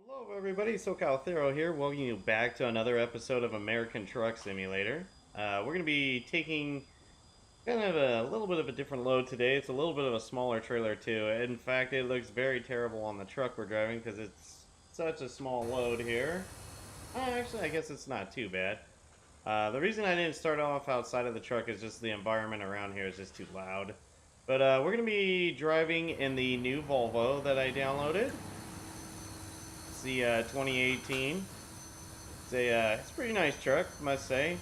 Hello everybody, SoCal Thero here, welcoming you back to another episode of American Truck Simulator. We're going to be taking kind of a little bit of a different load today. It's a little bit of a smaller trailer too. In fact, it looks very terrible on the truck we're driving because it's such a small load here. Actually, I guess it's not too bad. The reason I didn't start off outside of the truck is just the environment around here is just too loud. But we're going to be driving in the new Volvo that I downloaded. It's the 2018. It's a pretty nice truck, must say.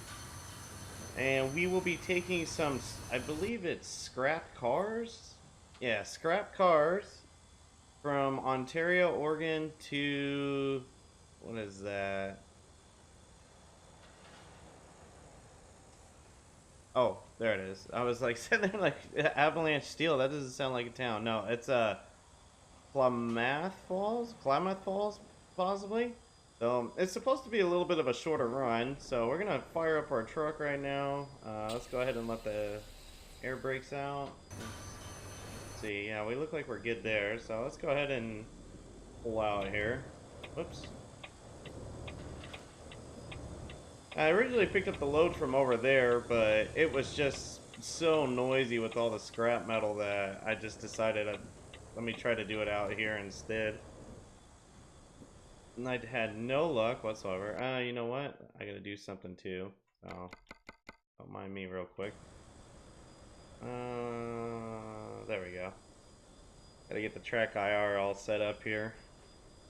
And we will be taking some, I believe it's scrap cars. Yeah, scrap cars from Ontario, Oregon to, what is that? Oh, there it is. I was like sitting there like Avalanche Steel. That doesn't sound like a town. No, it's Klamath Falls, possibly. So it's supposed to be a little bit of a shorter run, so we're gonna fire up our truck right now. Let's go ahead and let the air brakes out. Let's see, yeah, we look like we're good there, so let's go ahead and pull out here. Whoops. I originally picked up the load from over there, but it was just so noisy with all the scrap metal that I just decided let me try to do it out here instead. And I had no luck whatsoever. You know what? I gotta do something too. So, don't mind me real quick. There we go. Gotta get the track IR all set up here.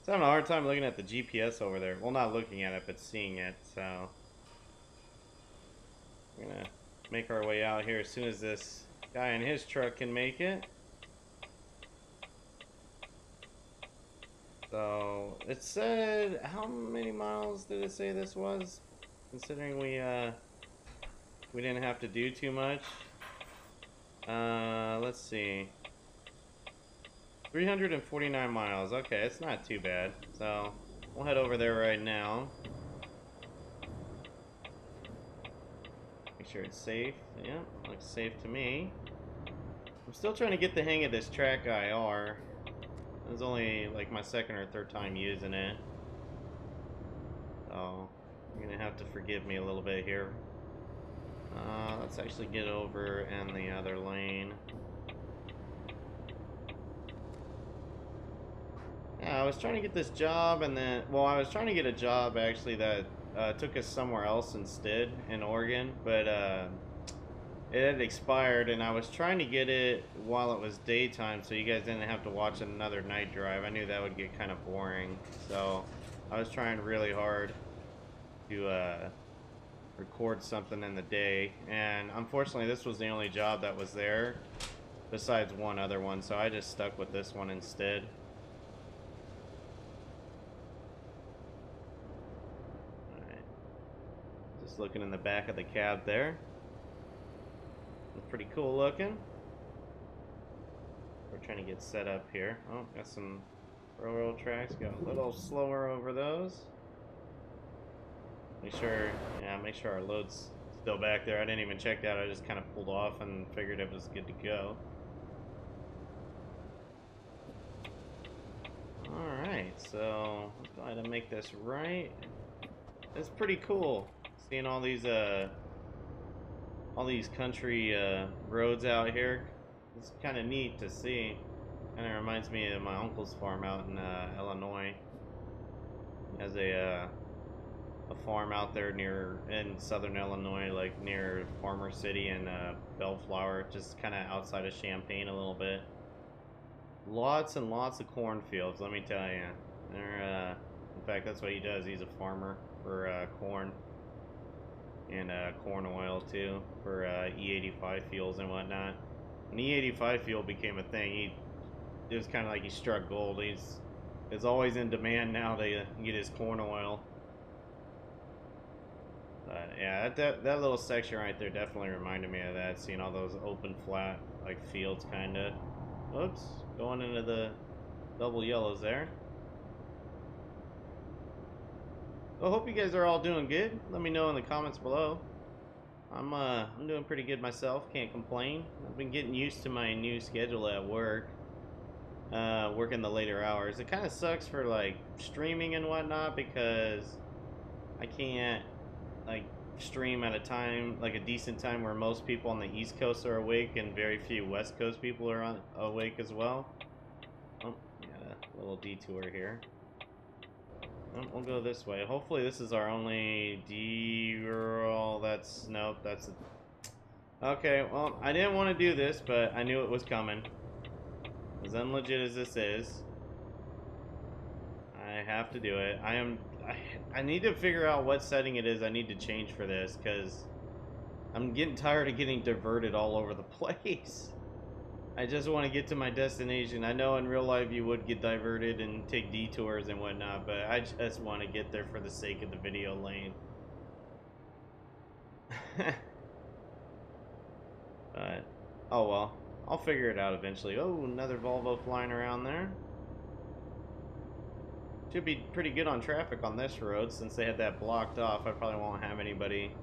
So I'm having a hard time looking at the GPS over there. Well, not looking at it, but seeing it. So, we're gonna make our way out here as soon as this guy in his truck can make it. So it said, how many miles did it say this was? Considering we didn't have to do too much. Let's see. 349 miles. Okay, it's not too bad. So we'll head over there right now. Make sure it's safe. Yeah, looks safe to me. I'm still trying to get the hang of this track IR. It was only like my second or third time using it. So you're gonna have to forgive me a little bit here. Let's actually get over in the other lane. Yeah, I was trying to get this job and then, well, I was trying to get a job actually that took us somewhere else instead in Oregon, but it had expired and I was trying to get it while it was daytime so you guys didn't have to watch another night drive. I knew that would get kind of boring, so I was trying really hard to record something in the day, and unfortunately this was the only job that was there besides one other one, so I just stuck with this one instead. Alright, just looking in the back of the cab there. It's pretty cool looking. We're trying to get set up here. Oh, got some railroad tracks. Go a little slower over those. Make sure our load's still back there. I didn't even check that. I just kind of pulled off and figured it was good to go. Alright, so let's go ahead and make this right. It's pretty cool seeing all these country roads out here. It's kind of neat to see. Kind of reminds me of my uncle's farm out in Illinois. He has a farm out there in southern Illinois, like near Farmer City and Bellflower, just kind of outside of Champaign a little bit. Lots and lots of cornfields, let me tell you. In fact, that's what he does. He's a farmer for corn and corn oil too for E85 fuels and whatnot. When E85 fuel became a thing, it was kind of like he struck gold. It's always in demand now to get his corn oil. But yeah, that little section right there definitely reminded me of that. Seeing all those open, flat, like fields, kind of. Oops, going into the double yellows there. I hope you guys are all doing good. Let me know in the comments below. I'm doing pretty good myself. Can't complain. I've been getting used to my new schedule at work. working the later hours. It kind of sucks for like streaming and whatnot because I can't like stream at a time, like a decent time where most people on the East Coast are awake and very few West Coast people are awake as well. Oh, yeah, a little detour here. We'll go this way. Hopefully this is our only D-roll. Nope, that's okay, well, I didn't want to do this, but I knew it was coming. As unlegit as this is, I have to do it. I need to figure out what setting it is I need to change for this, because I'm getting tired of getting diverted all over the place. I just want to get to my destination. I know in real life you would get diverted and take detours and whatnot, but I just want to get there for the sake of the video lane. But, oh well. I'll figure it out eventually. Oh, another Volvo flying around there. Should be pretty good on traffic on this road since they had that blocked off. I probably won't have anybody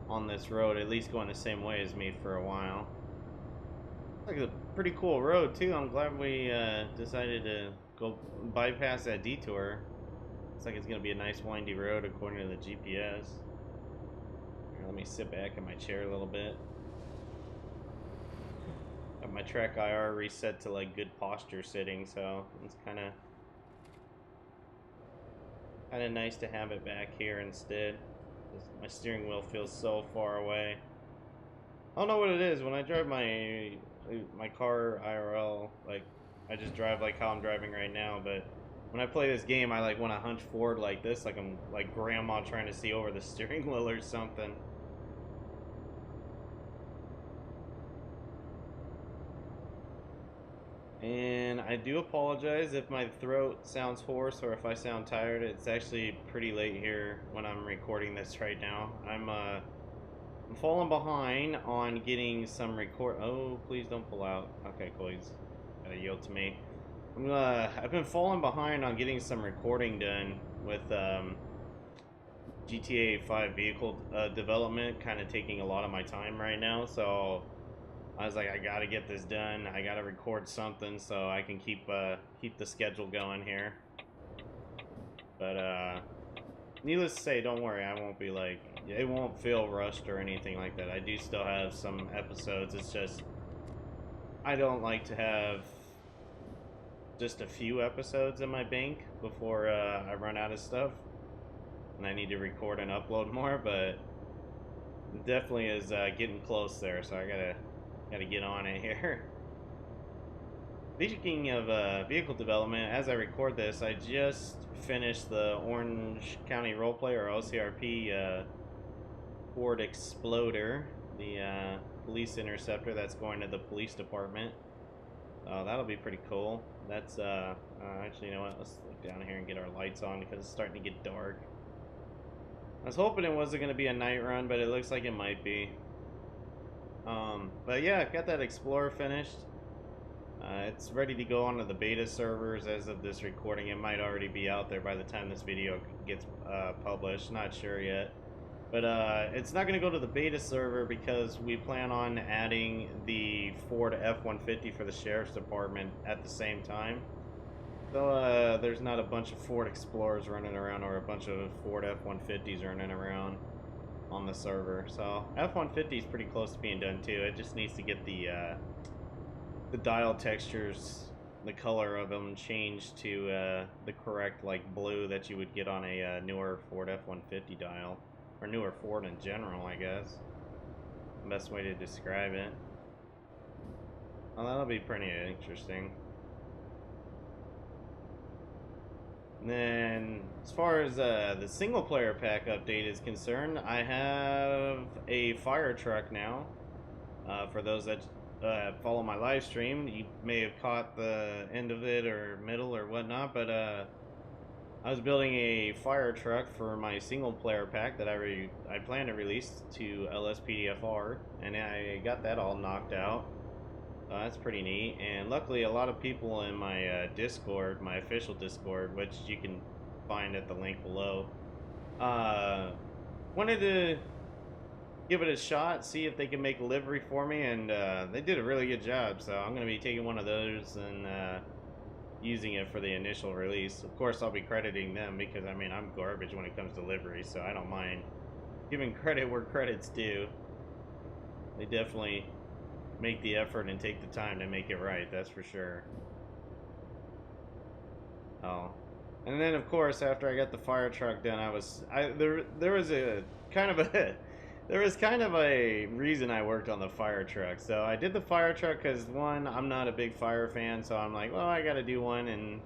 on this road, at least going the same way as me for a while. It's like a pretty cool road too. I'm glad we decided to go bypass that detour. Looks like it's gonna be a nice windy road according to the GPS. Here, let me sit back in my chair a little bit. Got my track IR reset to like good posture sitting, so it's kind of nice to have it back here instead. My steering wheel feels so far away. I don't know what it is when I drive my car IRL. Like, I just drive like how I'm driving right now, but when I play this game, I like want to hunch forward like this, like I'm like grandma trying to see over the steering wheel or something. And I do apologize if my throat sounds hoarse or if I sound tired. It's actually pretty late here when I'm recording this right now. I'm falling behind on getting some Oh, please don't pull out. Okay, cool. He's gotta yield to me. I've been falling behind on getting some recording done with GTA 5 vehicle development, kind of taking a lot of my time right now. So I was like, I gotta get this done. I gotta record something so I can keep the schedule going here. But needless to say, don't worry. I won't be like, it won't feel rushed or anything like that. I do still have some episodes. It's just I don't like to have just a few episodes in my bank before I run out of stuff, and I need to record and upload more. But it definitely is getting close there, so I gotta get on it here. Speaking of vehicle development, as I record this, I just finished the Orange County Roleplay, or OCRP, Ford Exploder, the police interceptor that's going to the police department. That'll be pretty cool. That's, actually, you know what, let's look down here and get our lights on because it's starting to get dark. I was hoping it wasn't going to be a night run, but it looks like it might be. But yeah, got that Explorer finished. It's ready to go onto the beta servers as of this recording. It might already be out there by the time this video gets published. Not sure yet. But it's not going to go to the beta server because we plan on adding the Ford F-150 for the Sheriff's Department at the same time. So there's not a bunch of Ford Explorers running around or a bunch of Ford F-150s running around on the server. So F-150 is pretty close to being done too. It just needs to get the dial textures, the color of them changed to the correct like blue that you would get on a newer Ford F-150 dial. Or newer Ford in general, I guess. Best way to describe it. Well, that'll be pretty interesting. And then, as far as the single player pack update is concerned, I have a fire truck now. For those that follow my live stream, you may have caught the end of it or middle or whatnot, but I was building a fire truck for my single player pack that I plan to release to LSPDFR, and I got that all knocked out. That's pretty neat, and luckily a lot of people in my Discord, my official Discord, which you can find at the link below, wanted to give it a shot, see if they can make a livery for me, and they did a really good job. So I'm gonna be taking one of those and using it for the initial release. Of course, I'll be crediting them because I mean I'm garbage when it comes to livery, so I don't mind giving credit where credit's due. They definitely make the effort and take the time to make it right, that's for sure. Oh, and then of course after I got the fire truck done, there was a kind of a there was kind of a reason I worked on the fire truck. So I did the fire truck because one, I'm not a big fire fan, so I'm like, well, I got to do one, and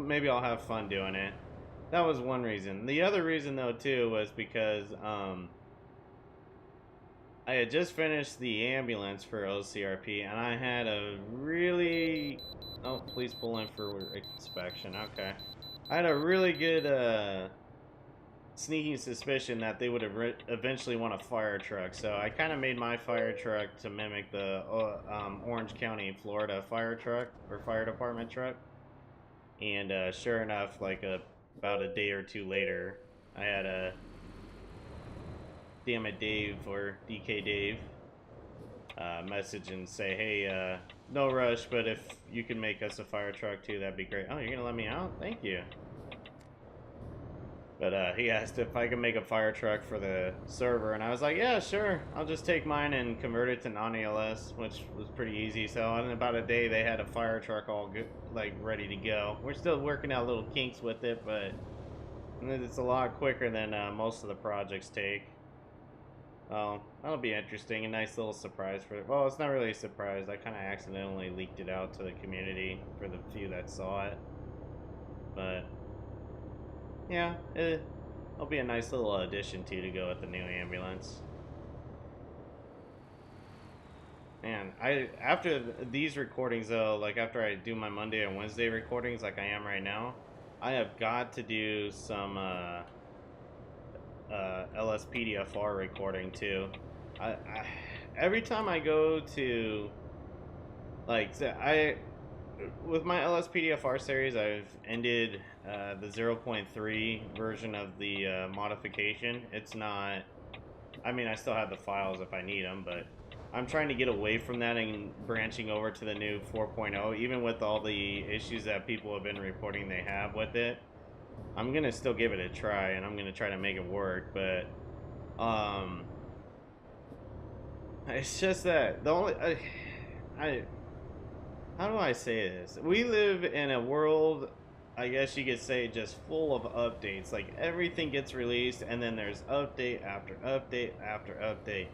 maybe I'll have fun doing it. That was one reason. The other reason though too was because I had just finished the ambulance for OCRP, and I had a really... Oh, please pull in for inspection. Okay. I had a really good sneaking suspicion that they would eventually want a fire truck, so I kind of made my fire truck to mimic the Orange County, Florida fire truck, or fire department truck. And sure enough, like about a day or two later, I had a Damn It Dave, or DK Dave, message and say, hey, no rush, but if you can make us a fire truck too, that'd be great. Oh, you're gonna let me out? Thank you. But he asked if I could make a fire truck for the server, and I was like, yeah, sure. I'll just take mine and convert it to non-ELS, which was pretty easy. So in about a day, they had a fire truck all good, like ready to go. We're still working out little kinks with it, but it's a lot quicker than most of the projects take. Oh, that'll be interesting. A nice little surprise for... Well, it's not really a surprise. I kind of accidentally leaked it out to the community for the few that saw it. But... yeah, it'll be a nice little addition to go with the new ambulance. Man, after these recordings though, like after I do my Monday and Wednesday recordings like I am right now, I have got to do some LSPDFR recording too. Every time I go to, like, with my LSPDFR series, I've ended the 0.3 version of the modification. It's not, I mean, I still have the files if I need them, but I'm trying to get away from that and branching over to the new 4.0, even with all the issues that people have been reporting they have with it. I'm gonna still give it a try, and I'm gonna try to make it work, but it's just that the only how do I say this? We live in a world, I guess you could say, just full of updates. Like everything gets released, and then there's update after update after update.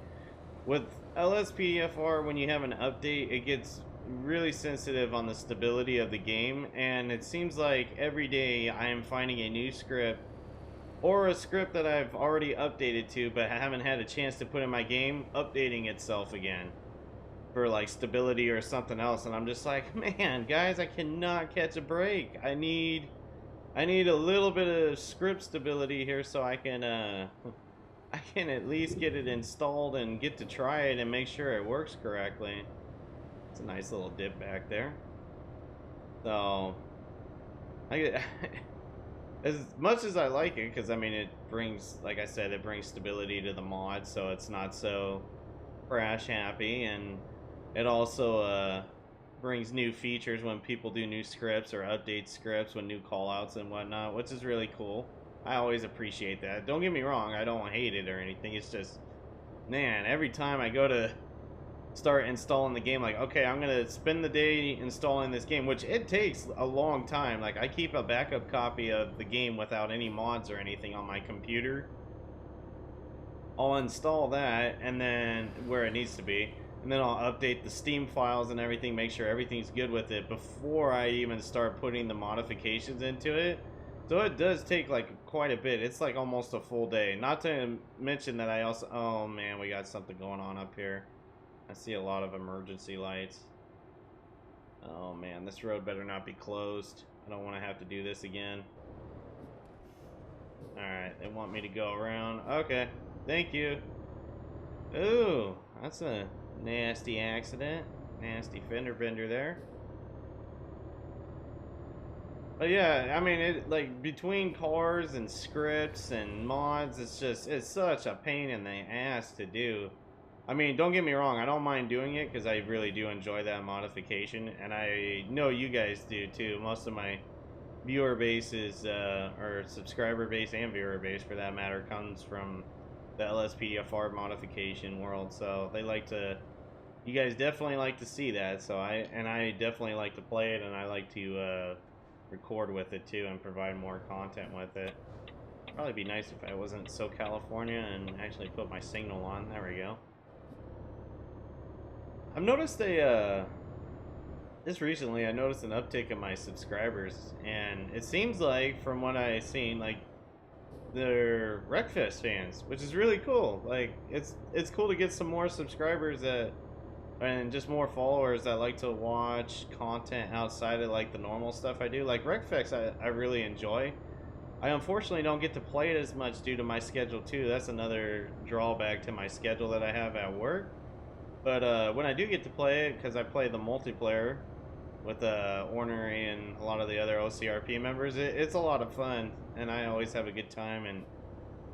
With LSPDFR, when you have an update, it gets really sensitive on the stability of the game, and it seems like every day I am finding a new script or a script that I've already updated to but haven't had a chance to put in my game updating itself again for like stability or something else, and I'm just like, man, guys, I cannot catch a break. I need a little bit of script stability here so I can at least get it installed and get to try it and make sure it works correctly. It's a nice little dip back there. So, as much as I like it, because I mean it brings, like I said, it brings stability to the mod, so it's not so crash happy, and it also brings new features when people do new scripts or update scripts with new callouts and whatnot, which is really cool. I always appreciate that. Don't get me wrong, I don't hate it or anything. It's just, man, every time I go to start installing the game, like, okay, I'm gonna spend the day installing this game, which it takes a long time. Like, I keep a backup copy of the game without any mods or anything on my computer. I'll install that, and then where it needs to be, and then I'll update the Steam files and everything, make sure everything's good with it before I even start putting the modifications into it. So it does take like quite a bit. It's like almost a full day. Not to mention that I also, oh man, we got something going on up here. I see a lot of emergency lights. Oh man, this road better not be closed. I don't want to have to do this again. Alright, they want me to go around. Okay, thank you. Ooh, that's a nasty accident. Nasty fender bender there. But yeah, I mean, it like between cars and scripts and mods, it's such a pain in the ass to do. I mean, don't get me wrong, I don't mind doing it because I really do enjoy that modification, and I know you guys do too. Most of my viewer base is, or subscriber base and viewer base for that matter, comes from the LSPDFR modification world. So they like to, you guys definitely like to see that. So I definitely like to play it, and I like to record with it too and provide more content with it. Probably be nice if I wasn't so California and actually put my signal on. There we go. I've noticed just recently I noticed an uptick in my subscribers, and it seems like from what I've seen, like they're Wreckfest fans, which is really cool. Like it's cool to get some more subscribers that and just more followers that like to watch content outside of like the normal stuff I do. Like Wreckfest I really enjoy. I unfortunately don't get to play it as much due to my schedule too. That's another drawback to my schedule that I have at work. But when I do get to play it, because I play the multiplayer with Ornery and a lot of the other OCRP members, it's a lot of fun, and I always have a good time. And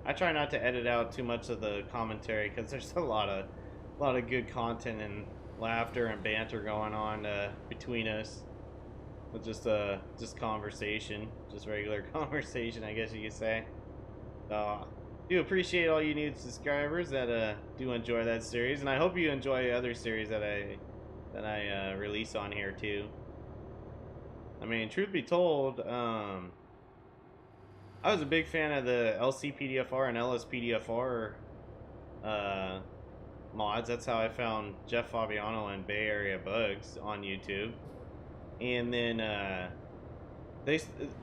I try not to edit out too much of the commentary because there's a lot of good content and laughter and banter going on between us. With just conversation, just regular conversation, I guess you could say. Do appreciate all you new subscribers that do enjoy that series, and I hope you enjoy other series that I release on here too. I mean, truth be told, I was a big fan of the LCPDFR and LSPDFR uh, mods. That's how I found Jeff Fabiano and Bay Area Bugs on YouTube. And then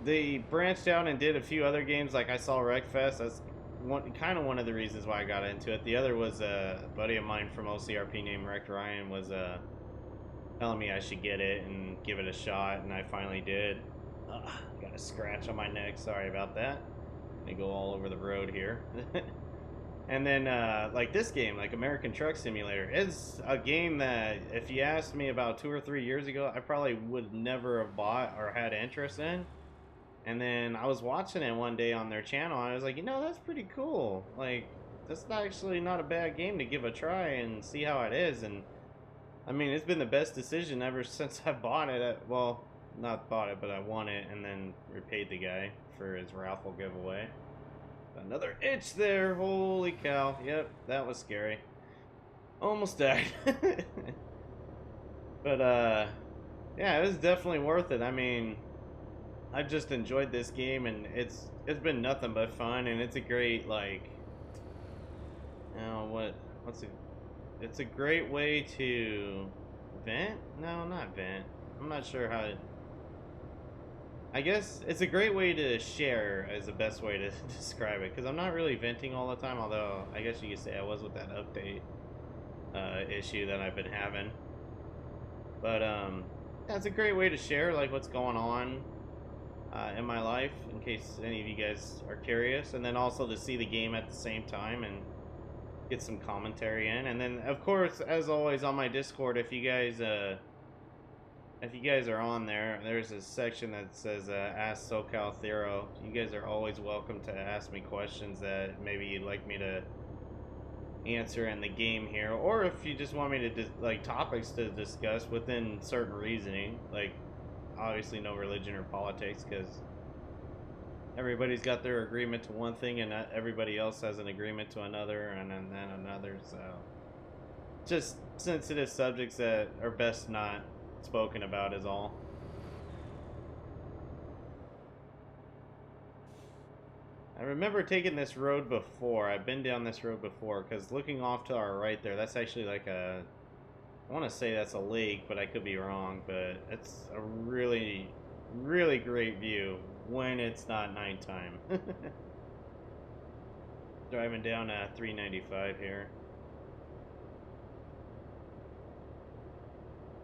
they branched out and did a few other games. Like I saw Wreckfest. That's one of the reasons why I got into it. The other was a buddy of mine from OCRP named Wrecked Ryan was telling me I should get it and give it a shot, and I finally did. Got a scratch on my neck. Sorry about that. They go all over the road here. And then, like this game, like American Truck Simulator, is a game that if you asked me about 2 or 3 years ago, I probably would never have bought or had interest in. And then I was watching it one day on their channel, and I was like, that's pretty cool. Like, that's actually not a bad game to give a try and see how it is. And I mean, it's been the best decision ever since I bought it. Well, not bought it, but I won it and then repaid the guy for his raffle giveaway. Another itch there. Holy cow. Yep, that was scary. Almost died. But yeah, it was definitely worth it. I mean, I've just enjoyed this game, and it's been nothing but fun, and it's a great like what's it it's a great way to vent? No, not vent. I'm not sure how to, I guess it's a great way to share is the best way to describe it, because I'm not really venting all the time, although I guess you could say I was with that update issue that I've been having. But yeah, it's a great way to share like what's going on in my life, in case any of you guys are curious, and then also to see the game at the same time and get some commentary in. And then of course, as always, on my Discord, if you guys are on there, there's a section that says Ask SoCal Thero. You guys are always welcome to ask me questions that maybe you'd like me to answer in the game here, or if you just want me to like topics to discuss within certain reasoning, like obviously no religion or politics, because everybody's got their agreement to one thing and not everybody else has an agreement to another, and then another. So just sensitive subjects that are best not spoken about is all. I remember taking this road before. I've been down this road before, because looking off to our right there, that's actually like I want to say that's a lake, but I could be wrong. But it's a really, really great view when it's not nighttime. Driving down 395 here.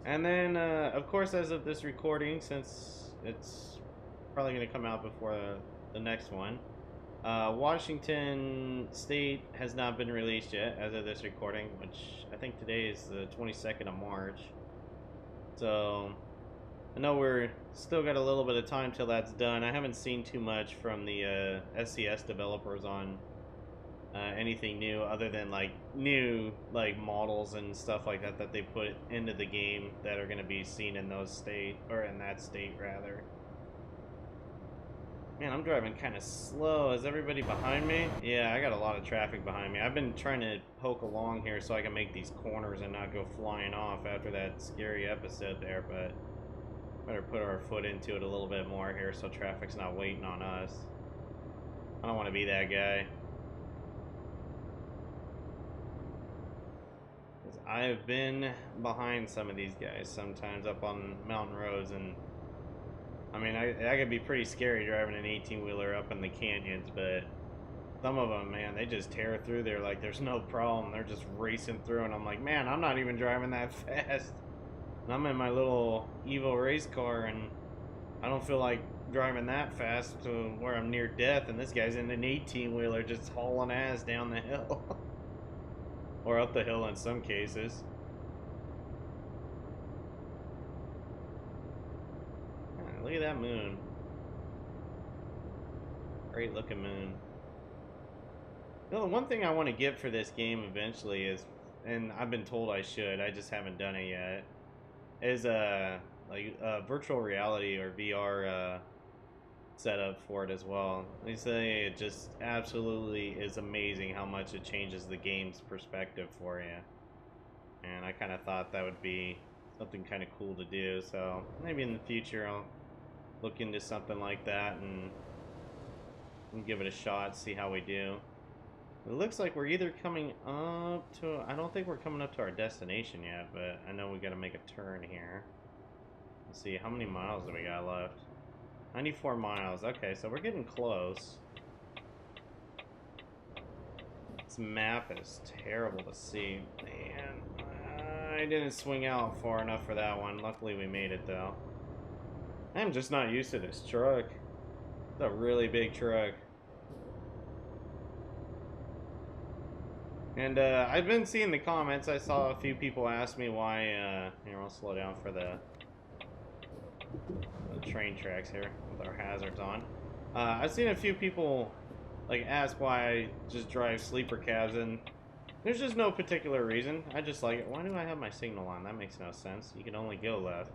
And then, of course, as of this recording, since it's probably going to come out before the next one, Washington State has not been released yet as of this recording, which I think today is the 22nd of March. So I know we're still got a little bit of time till that's done. I haven't seen too much from the SCS developers on anything new other than like new like models and stuff like that that they put into the game that are going to be seen in those state or in that state rather. Man, I'm driving kind of slow. Is everybody behind me? Yeah, I got a lot of traffic behind me. I've been trying to poke along here so I can make these corners and not go flying off after that scary episode there, but better put our foot into it a little bit more here so traffic's not waiting on us. I don't want to be that guy. I've been behind some of these guys sometimes up on mountain roads, and I mean, I could be pretty scary driving an 18-wheeler up in the canyons, but some of them, man, they just tear through there like there's no problem. They're just racing through, and I'm like, man, I'm not even driving that fast. And I'm in my little Evo race car, and I don't feel like driving that fast to where I'm near death, and this guy's in an 18-wheeler just hauling ass down the hill. Or up the hill in some cases. Look at that moon. Great looking moon. You know, the one thing I want to get for this game eventually is, and I've been told I should, I just haven't done it yet, is like virtual reality or VR setup for it as well. They say it just absolutely is amazing how much it changes the game's perspective for you. And I kind of thought that would be something kind of cool to do, so maybe in the future I'll look into something like that and give it a shot, see how we do. It looks like we're either coming up to, I don't think we're coming up to our destination yet, but I know we got to make a turn here. Let's see, how many miles do we got left? 94 miles. Okay, so we're getting close. This map is terrible to see. Man, I didn't swing out far enough for that one. Luckily we made it though. I'm just not used to this truck. It's a really big truck. And I've been seeing the comments. I saw a few people ask me why, here, I'll slow down for the train tracks here with our hazards on. I've seen a few people like ask why I just drive sleeper cabs, and there's just no particular reason. I just like it. Why do I have my signal on? That makes no sense. You can only go left.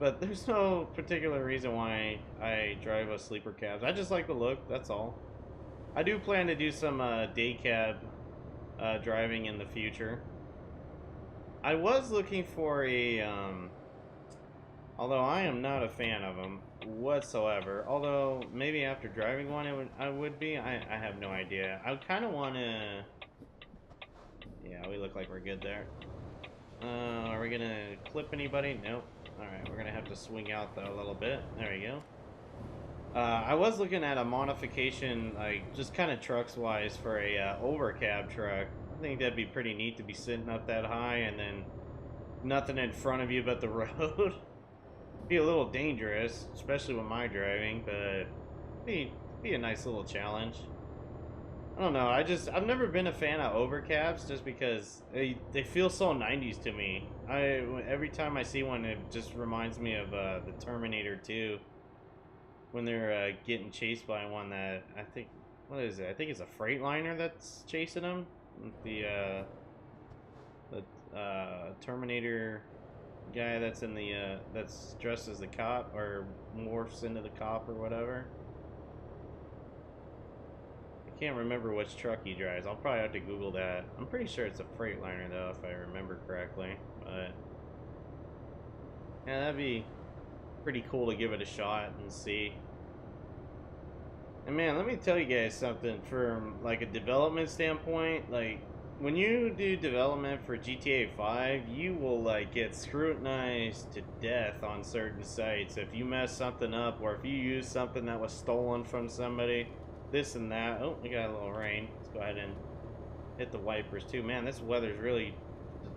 But there's no particular reason why I drive a sleeper cabs. I just like the look, that's all. I do plan to do some day cab driving in the future. I was looking for a although I am not a fan of them whatsoever. Although maybe after driving one, I would be. I have no idea. I kind of want to. Yeah, we look like we're good there. Are we gonna clip anybody? Nope. All right, we're gonna have to swing out though a little bit. There we go. I was looking at a modification, like just kind of trucks wise, for a overcab truck. I think that'd be pretty neat to be sitting up that high and then nothing in front of you but the road. Be a little dangerous, especially with my driving, but be a nice little challenge. I don't know. I've never been a fan of overcabs just because they feel so 90s to me. Every time I see one, it just reminds me of the Terminator 2 when they're getting chased by one that I think, what is it? I think it's a Freightliner that's chasing them. The Terminator guy that's in the that's dressed as the cop or morphs into the cop or whatever. I can't remember which truck he drives. I'll probably have to Google that. I'm pretty sure it's a Freightliner though, if I remember correctly. But yeah, that'd be pretty cool to give it a shot and see. And man, let me tell you guys something from like a development standpoint. Like when you do development for GTA 5, you will like get scrutinized to death on certain sites if you mess something up or if you use something that was stolen from somebody, this and that. Oh, we got a little rain. Let's go ahead and hit the wipers too. Man, this weather's really,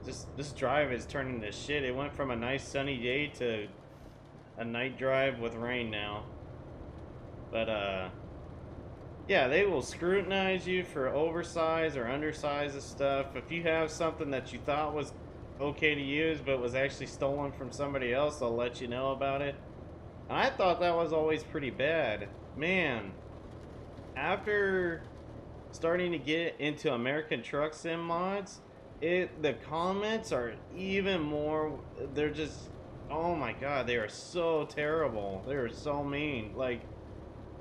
this drive is turning to shit. It went from a nice sunny day to a night drive with rain now. But yeah, they will scrutinize you for oversized or undersized stuff. If you have something that you thought was okay to use, but was actually stolen from somebody else, they'll let you know about it. And I thought that was always pretty bad. Man, after starting to get into American Truck Sim mods, the comments are even more, they're just, oh my god, they are so terrible. They are so mean. Like,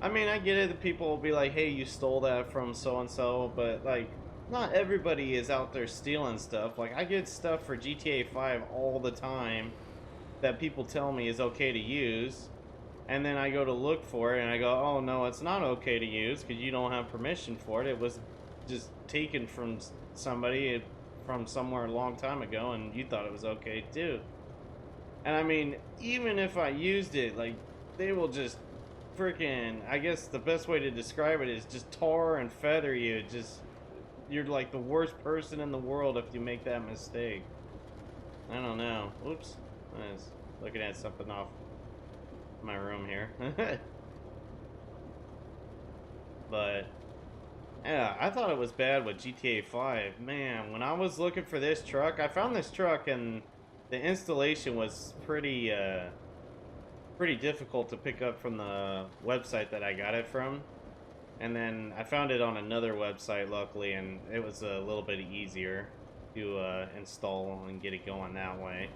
I mean, I get it that people will be like, hey, you stole that from so and so, but like, not everybody is out there stealing stuff. Like, I get stuff for GTA 5 all the time that people tell me is okay to use, and then I go to look for it and I go, oh no, it's not okay to use because you don't have permission for it. It was just taken from somebody from somewhere a long time ago, and you thought it was okay too. And I mean, even if I used it, like, they will just freaking, I guess the best way to describe it is just tar and feather you. Just, you're like the worst person in the world if you make that mistake. I don't know. Oops. I was looking at something off my room here. But yeah, I thought it was bad with GTA 5. Man, when I was looking for this truck, I found this truck and the installation was pretty difficult to pick up from the website that I got it from. And then I found it on another website, luckily, and it was a little bit easier to install and get it going that way.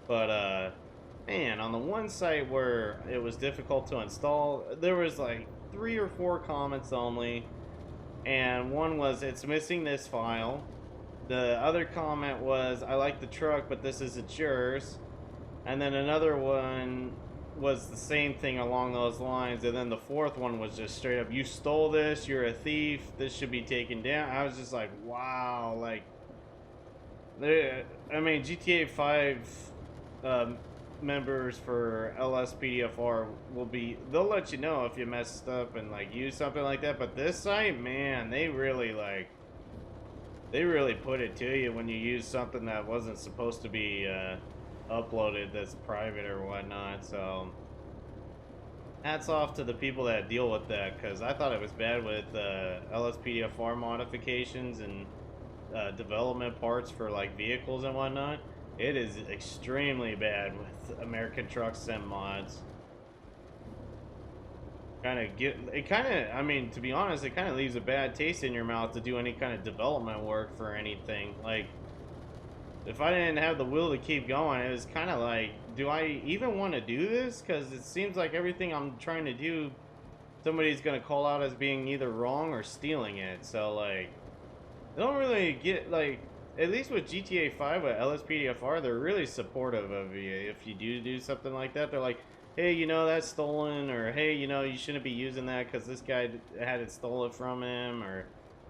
But man, on the one site where it was difficult to install, there was like 3 or 4 comments only, and one was, it's missing this file. The other comment was, I like the truck, but this isn't yours. And then another one was the same thing along those lines, and then the fourth one was just straight up, you stole this, you're a thief, this should be taken down. I was just like, wow. Like, I mean, GTA 5 um, members for LSPDFR they'll let you know if you messed up and like use something like that. But this site, man, they really put it to you when you use something that wasn't supposed to be uploaded, that's private or whatnot. So hats off to the people that deal with that, because I thought it was bad with LSPDFR modifications and development parts for like vehicles and whatnot. It is extremely bad with American Truck Sim mods. I mean, to be honest, it kind of leaves a bad taste in your mouth to do any kind of development work for anything. Like, if I didn't have the will to keep going, it was kind of like, do I even want to do this? Because it seems like everything I'm trying to do, somebody's going to call out as being either wrong or stealing it. So, like, I don't really get, like, at least with GTA 5, with LSPDFR, they're really supportive of you. If you do something like that, they're like, hey, you know, that's stolen, or hey, you know, you shouldn't be using that because this guy had it stolen from him, or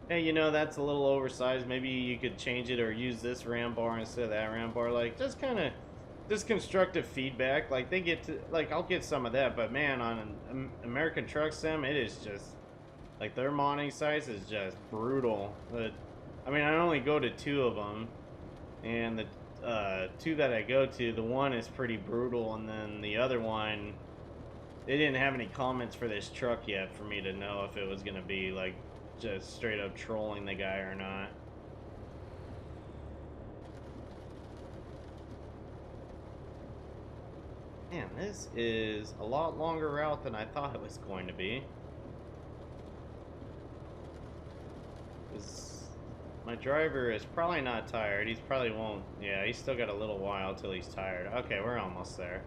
hey, you know, that's a little oversized, maybe you could change it or use this ram bar instead of that ram bar. Like, just kind of, just constructive feedback. Like, they get to, like, I'll get some of that, but man, on an American Truck Sim, it is just, like, their modding sites is just brutal. But I mean, I only go to 2 of them, and the 2 that I go to, the one is pretty brutal, and then the other one, they didn't have any comments for this truck yet for me to know if it was gonna be like just straight up trolling the guy or not. Man, this is a lot longer route than I thought it was going to be. My driver is probably not tired. He's probably won't. Yeah, he's still got a little while till he's tired. Okay, we're almost there.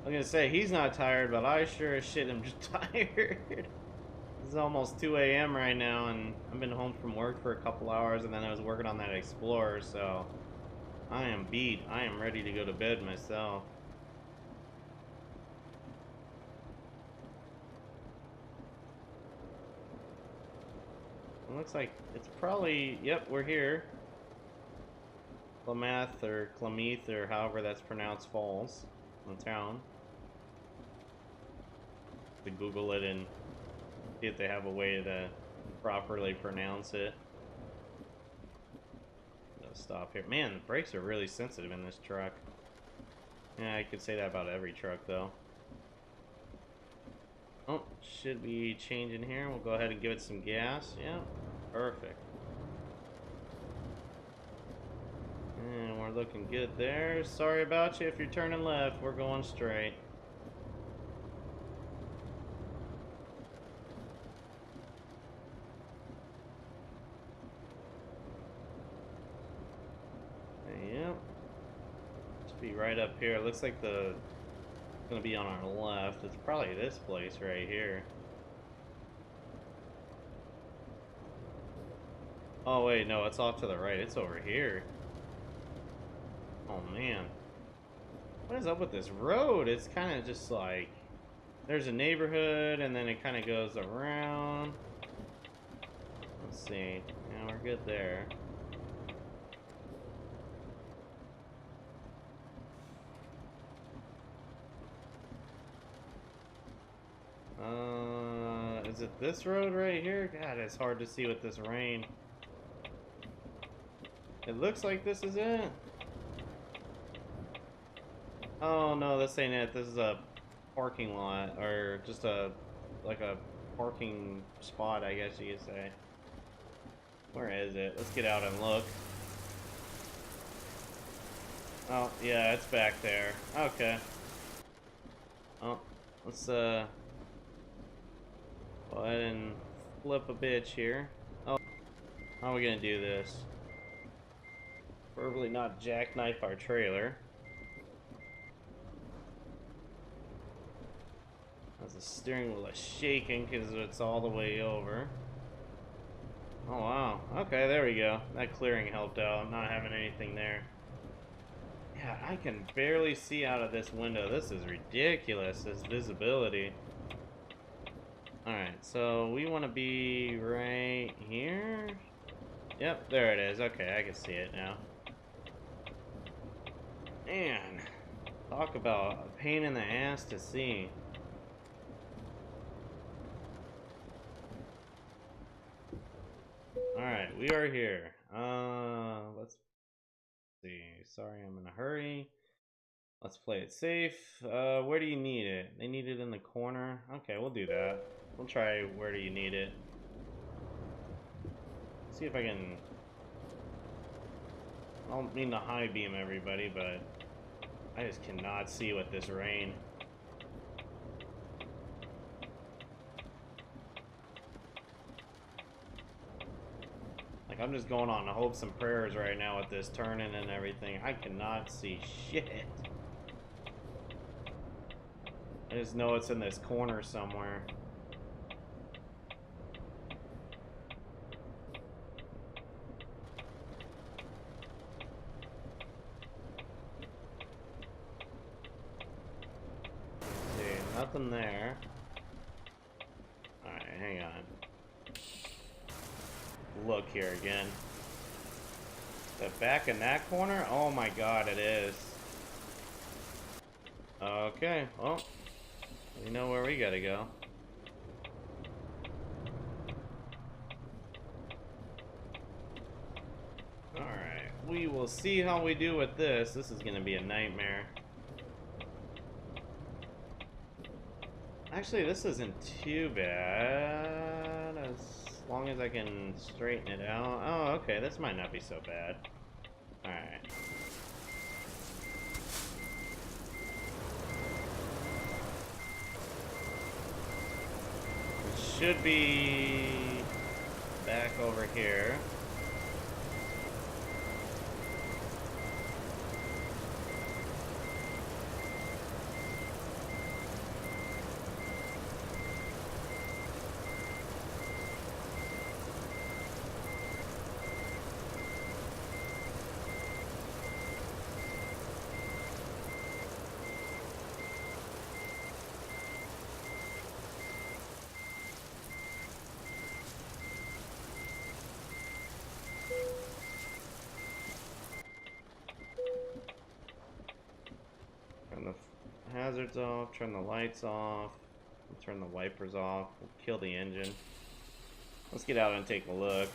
I'm gonna say he's not tired, but I sure as shit am just tired. It's almost 2 a.m. right now, and I've been home from work for a couple hours, and then I was working on that Explorer, so I am beat. I am ready to go to bed myself. It looks like it's probably, yep, we're here. Klamath or Klamath or however that's pronounced falls in the town. To Google it and see if they have a way to properly pronounce it. No, stop here. Man, the brakes are really sensitive in this truck. Yeah, I could say that about every truck though. Oh, should be changing here. We'll go ahead and give it some gas. Yeah, perfect. looking good there. Sorry about you if you're turning left. We're going straight. Yep. Should be right up here. It looks like it's gonna be on our left. It's probably this place right here. Oh wait, no, it's off to the right. It's over here. Oh man. What is up with this road? It's kind of just like there's a neighborhood and then it kind of goes around. Let's see. Yeah, we're good there. Is it this road right here? God, it's hard to see with this rain. It looks like this is it. Oh no, this ain't it. This is a parking lot, or just like a parking spot, I guess you could say. Where is it? Let's get out and look. Oh, yeah, it's back there. Okay. Oh, let's go ahead and flip a bitch here. Oh, how are we gonna do this? Preferably not jackknife our trailer. As the steering wheel is shaking because it's all the way over. Oh wow. Okay, there we go. That clearing helped out, not having anything there. Yeah, I can barely see out of this window. This is ridiculous, this visibility. Alright, so we want to be right here. Yep, there it is. Okay, I can see it now. Man, talk about a pain in the ass to see. Alright, we are here. Let's see. Sorry, I'm in a hurry. Let's play it safe. Where do you need it? They need it in the corner. Okay, we'll do that. We'll try where do you need it. See if I can... I don't mean to high beam everybody, but I just cannot see with this rain. Like, I'm just going on hopes and prayers right now with this turning and everything. I cannot see shit. I just know it's in this corner somewhere. Let's see, nothing there. Alright, hang on. Look here again. Is that back in that corner? Oh my god, it is. Okay, well, we know where we gotta go. Alright, we will see how we do with this. This is gonna be a nightmare. Actually, this isn't too bad. As long as I can straighten it out. Oh, okay, this might not be so bad. Alright. It should be back over here. Turn the hazards off, turn the lights off, turn the wipers off, we'll kill the engine. Let's get out and take a look.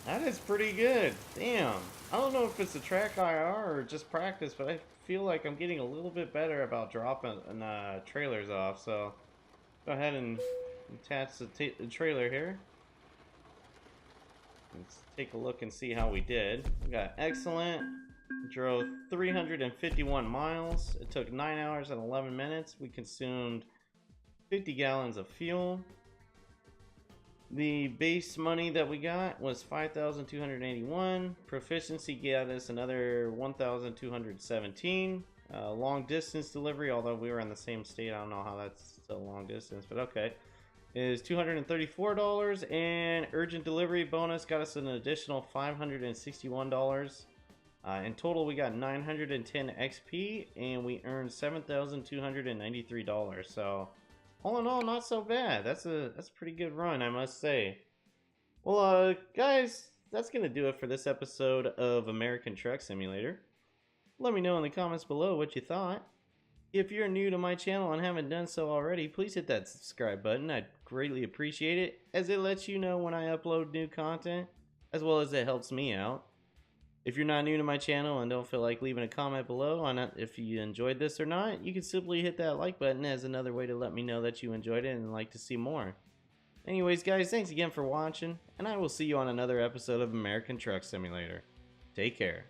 That is pretty good. Damn. I don't know if it's a track IR or just practice, but I feel like I'm getting a little bit better about dropping trailers off. So go ahead and attach the trailer here. Let's take a look and see how we did. We got excellent. Drove 351 miles. It took 9 hours and 11 minutes. We consumed 50 gallons of fuel. The base money that we got was $5,281. Proficiency got us another $1,217. Long distance delivery, although we were in the same state, I don't know how that's still long distance, but okay, is $234. And urgent delivery bonus got us an additional $561. In total, we got 910 XP, and we earned $7,293. So, all in all, not so bad. That's a pretty good run, I must say. Well, guys, that's gonna do it for this episode of American Truck Simulator. Let me know in the comments below what you thought. If you're new to my channel and haven't done so already, please hit that subscribe button. I'd greatly appreciate it, as it lets you know when I upload new content, as well as it helps me out. If you're not new to my channel and don't feel like leaving a comment below on if you enjoyed this or not, you can simply hit that like button as another way to let me know that you enjoyed it and like to see more. Anyways, guys, thanks again for watching, and I will see you on another episode of American Truck Simulator. Take care.